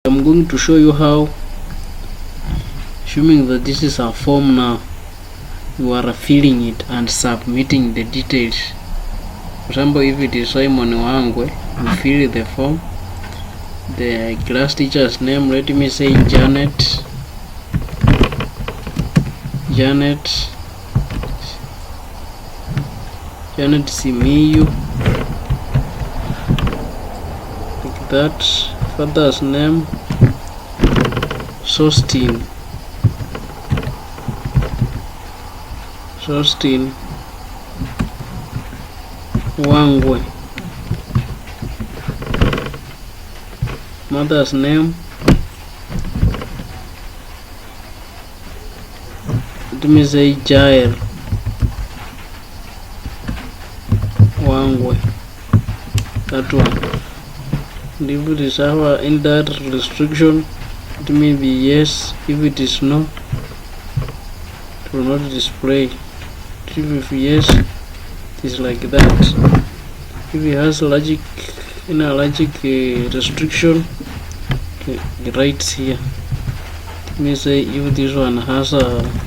I'm going to show you how, assuming that this is our form now, you are filling it and submitting the details. For example, if it is Simon Wangwe, you fill the form, the class teacher's name, let me say Janet Simiyu, like that. Father's name Sostin Wangwe. Mother's name, let me say Jael Wangwe, that one. And if it is our indirect restriction, it may be yes. If it is no, it will not display. If yes, it is like that. If it has logic, restriction, it writes here. Let me say if this one has allergic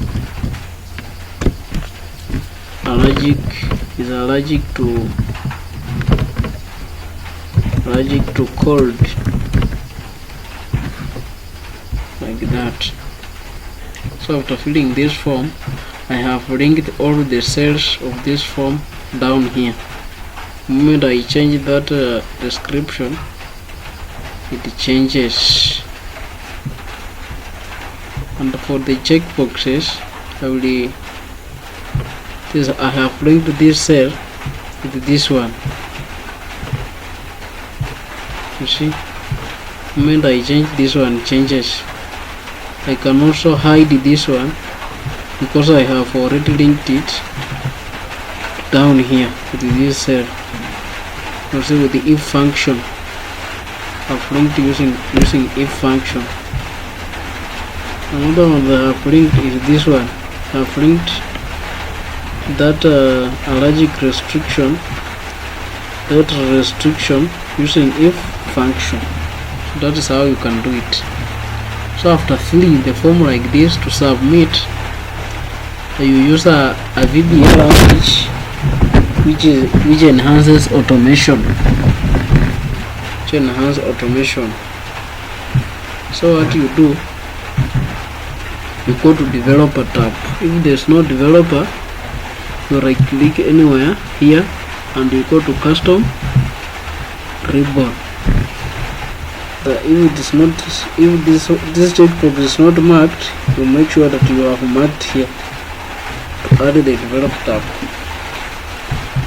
to cold, like that. So after filling this form, I have linked all the cells of this form down here. The moment I change that description, it changes. And for the checkboxes, I have linked this cell with this one. You see, the moment I change this one, changes. I can also hide this one because I have already linked it down here with this cell. Also with the if function, I've linked using if function. Another one that I've linked is this one. I've linked that allergic restriction, using if function. So that is how you can do it. So after filling the form like this to submit, you use a VBA language which enhances automation. So what you do, you go to developer tab. If there's no developer, you right click anywhere here and you go to custom ribbon. If this checkbox is not marked, you make sure that you have marked here to add the developer tab.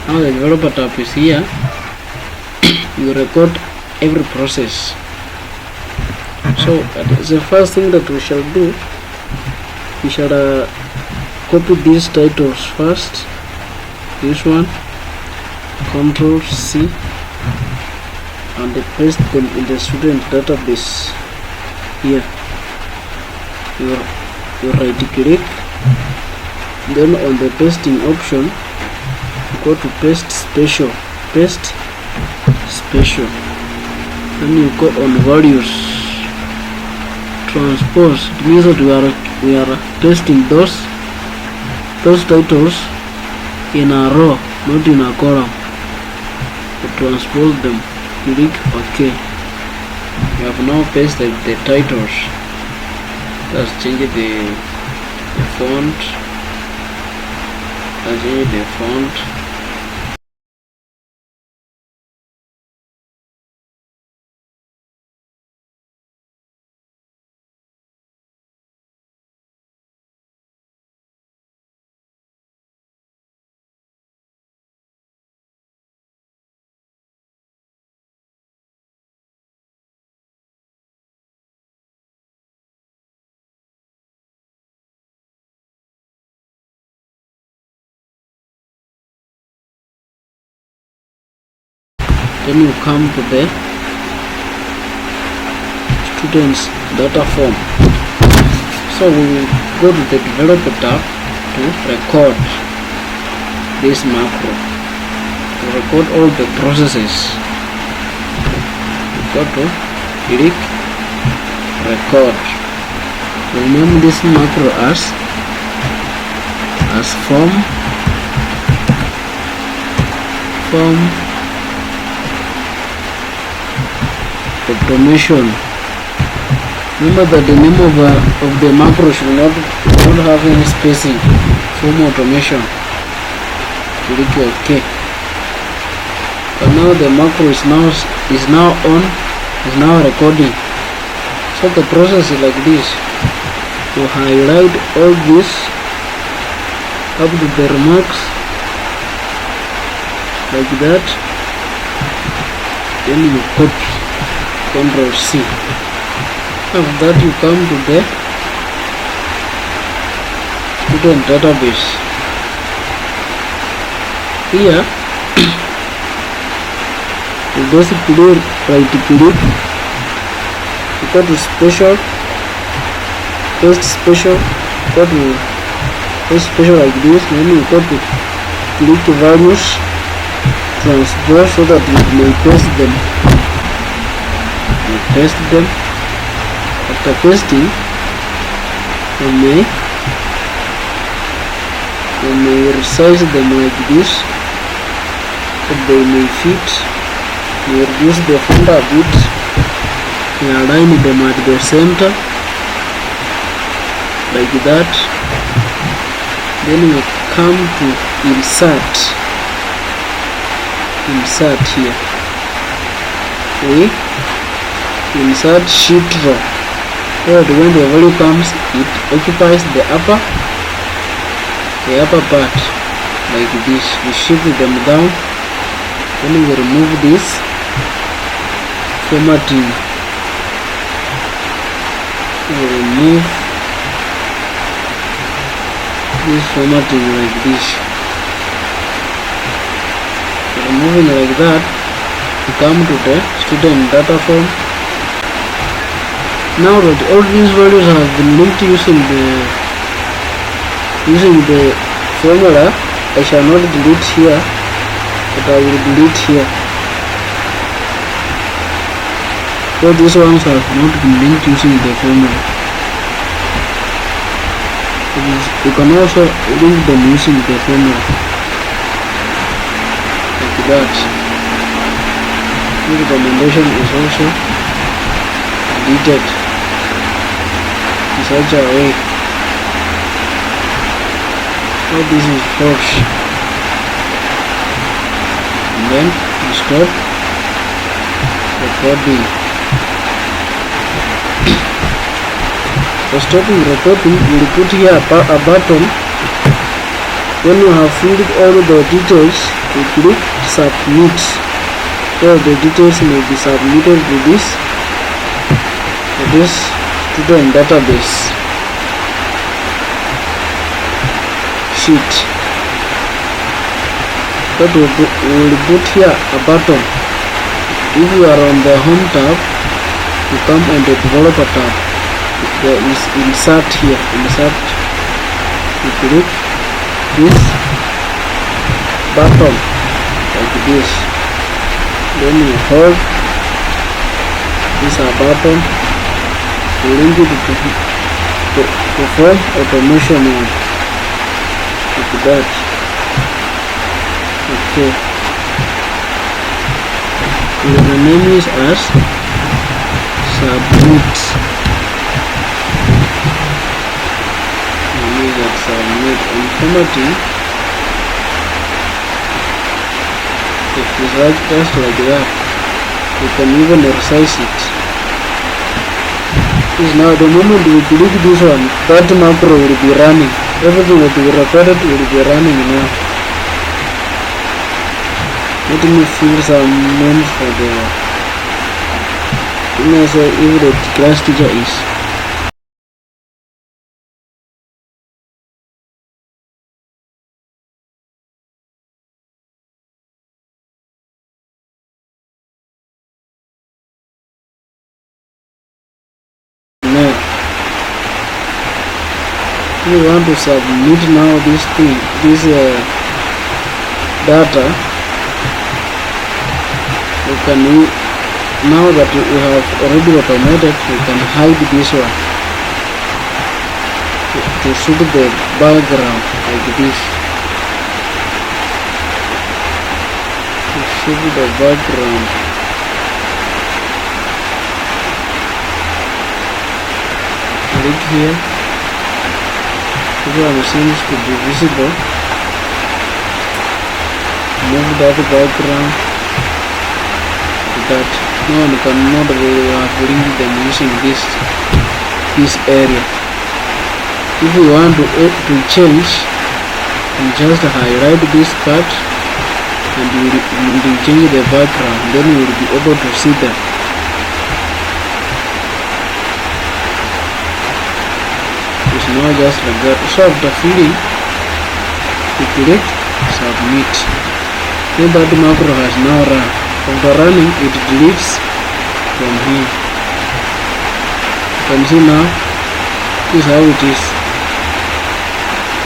Now the developer tab is here. You record every process. So the first thing that we shall do, we shall copy these titles first. This one, Ctrl C, and paste them in the student database. Here you right click, then on the pasting option you go to paste special, then you go on values, transpose. It means that we are pasting those titles in a row, not in a column. To transpose them, click OK. We have now pasted the titles. Let's change the font. Then you come to the students data form. So we will go to the developer tab to record this macro, to record all the processes. You go to click record. We'll name this macro as form automation. Remember that the name of the macro should not have any spacing. Form automation. Click OK. And now the macro is now recording. So the process is like this. You highlight all this up to the remarks like that. Then you copy, Ctrl C. After that you come to the student database. Here you basically right click, you go to special, paste special, go to paste special like this. Then you go to click values, transpose, so that you may paste them. You paste them. After pasting, you may resize them like this, so they may fit. You reduce the font a bit, you align them at the center like that. Then you come to insert here. We insert sheet row, so that when the value comes, it occupies the upper part like this. We shift them down. Then we remove this formatting. We remove this formatting like this. Removing like that, we come to the student data form. Now that all these values have been linked using the formula, I shall not delete here, but I will delete here. So these ones have not been linked using the formula. You can also link them using the formula like that. This recommendation is also deleted in such a way. So this is false. And then you stop recording. For stopping recording, you will put here a button. When you have filled all the details, you click submit. So the details may be submitted to this student database sheet. But we will put here a button. If you are on the home tab, you come on the developer tab. There is insert here. Insert. You click this button like this. Then you hold this button. You link it to form automation like that. Okay. The name is as submit. Submit and formatting. If you write just like that, you can even resize it. Is now the moment you click this one, that macro will be running. Everything that you recorded will be running now. Let me fill some names for the if the class teacher is. We want to submit now this data. You can now that we have already automated, we can hide this one to suit the background like this. To suit the background. Click here. This one seems to be visible. Move that background to that. No one can know that we have linked them using this area. If we want to change, and just highlight this part and we will change the background, then we will be able to see them. It's not just like that. So after filling, we click submit. Then that macro has now run. After running, it deletes from here. You can see now, this is how it is.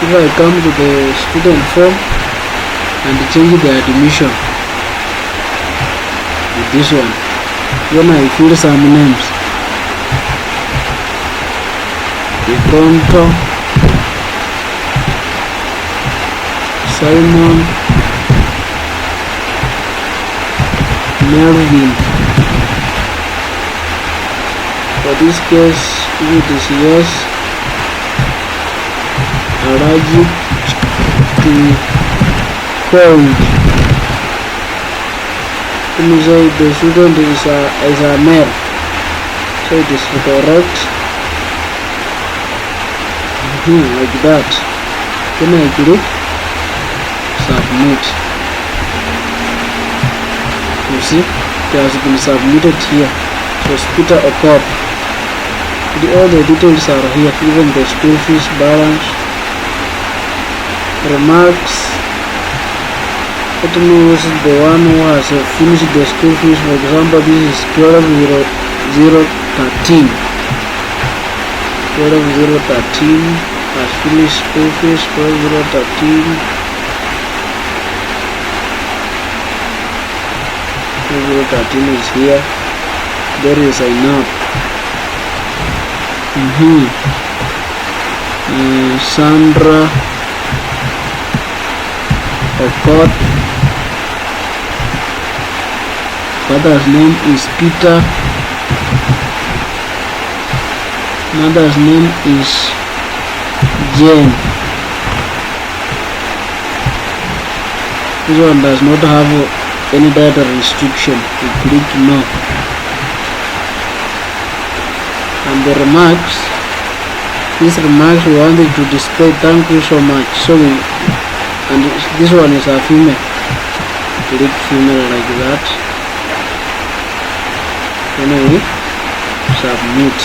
If I come to the student form and change the admission with this one, when I fill some names, Ikonto, Simon, Melvin. For this case, it is yes. Allergic to cold. Let me say the student is a male, so it is correct. Like that. Then I click submit. You see, it has been submitted here. So Peter Okop. All the details are here, even the school fees balance, remarks. Let me use the one who has finished the school fees. For example, this is 12.013. 12.013 has finished school fees. 12.013. 12.013 is here. There is enough. Sandra Okot. Father's name is Peter. Mother's name is Jane. This one does not have any data restriction. We click no. And the remarks, these remarks we wanted to display thank you so much. So and this one is a female. Click female like that. Anyway, submit.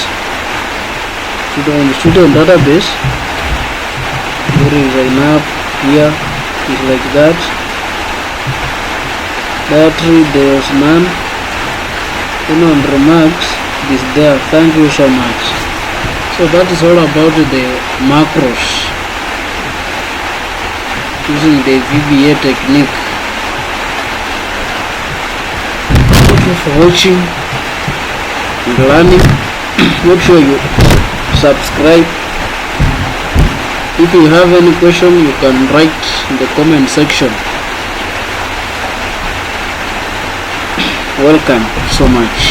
Student database, there is enough here, is like that. Battery, there is none. Then on remarks, this there, thank you so much. So that is all about the macros using the VBA technique. Thank you for watching and learning. Make sure you subscribe. If you have any question, you can write in the comment section. Welcome so much.